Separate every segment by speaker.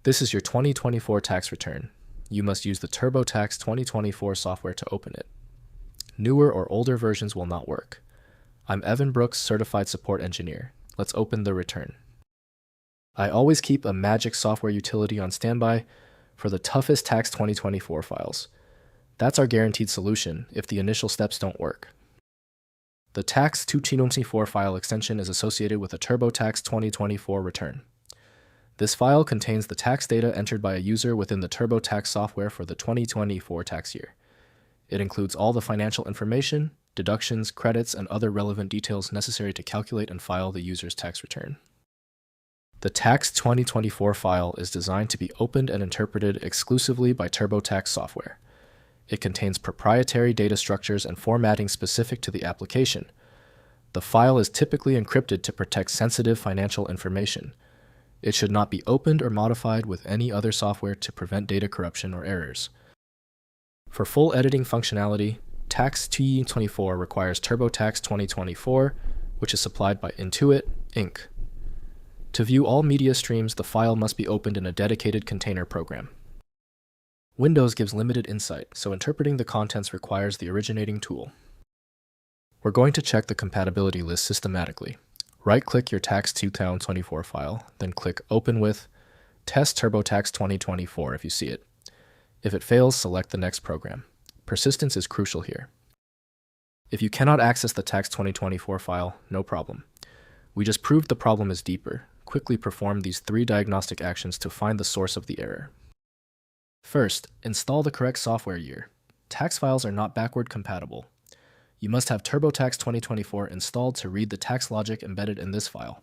Speaker 1: This is your 2024 tax return. You must use the TurboTax 2024 software to open it. Newer or older versions will not work. I'm Evan Brooks, Certified Support Engineer. Let's open the return. I always keep a Magic software utility on standby for the toughest Tax 2024 files. That's our guaranteed solution if the initial steps don't work. The TAX2024 file extension is associated with a TurboTax 2024 return. This file contains the tax data entered by a user within the TurboTax software for the 2024 tax year. It includes all the financial information, deductions, credits, and other relevant details necessary to calculate and file the user's tax return. The TAX2024 file is designed to be opened and interpreted exclusively by TurboTax software. It contains proprietary data structures and formatting specific to the application. The file is typically encrypted to protect sensitive financial information. It should not be opened or modified with any other software to prevent data corruption or errors. For full editing functionality, TAX2024 requires TurboTax 2024, which is supplied by Intuit, Inc. To view all media streams, the file must be opened in a dedicated container program. Windows gives limited insight, so interpreting the contents requires the originating tool. We're going to check the compatibility list systematically. Right-click your TAX2024 file, then click Open with Test TurboTax 2024 if you see it. If it fails, select the next program. Persistence is crucial here. If you cannot access the TAX2024 file, no problem. We just proved the problem is deeper. Quickly perform these 3 diagnostic actions to find the source of the error. First, install the correct software year. Tax files are not backward compatible. You must have TurboTax 2024 installed to read the tax logic embedded in this file.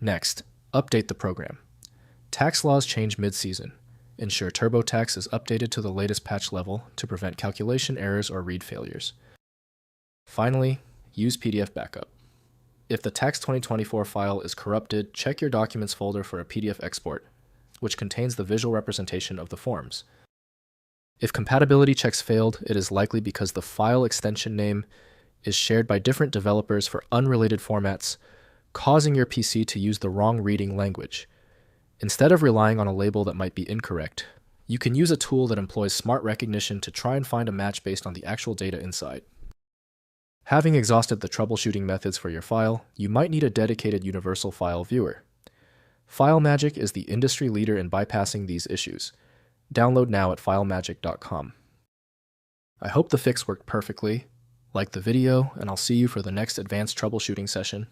Speaker 1: Next, update the program. Tax laws change mid-season. Ensure TurboTax is updated to the latest patch level to prevent calculation errors or read failures. Finally, use PDF backup. If the Tax 2024 file is corrupted, check your Documents folder for a PDF export, which contains the visual representation of the forms. If compatibility checks failed, it is likely because the file extension name is shared by different developers for unrelated formats, causing your PC to use the wrong reading language. Instead of relying on a label that might be incorrect, you can use a tool that employs smart recognition to try and find a match based on the actual data inside. Having exhausted the troubleshooting methods for your file, you might need a dedicated universal file viewer. FileMagick is the industry leader in bypassing these issues. Download now at filemagick.com. I hope the fix worked perfectly. Like the video, and I'll see you for the next advanced troubleshooting session.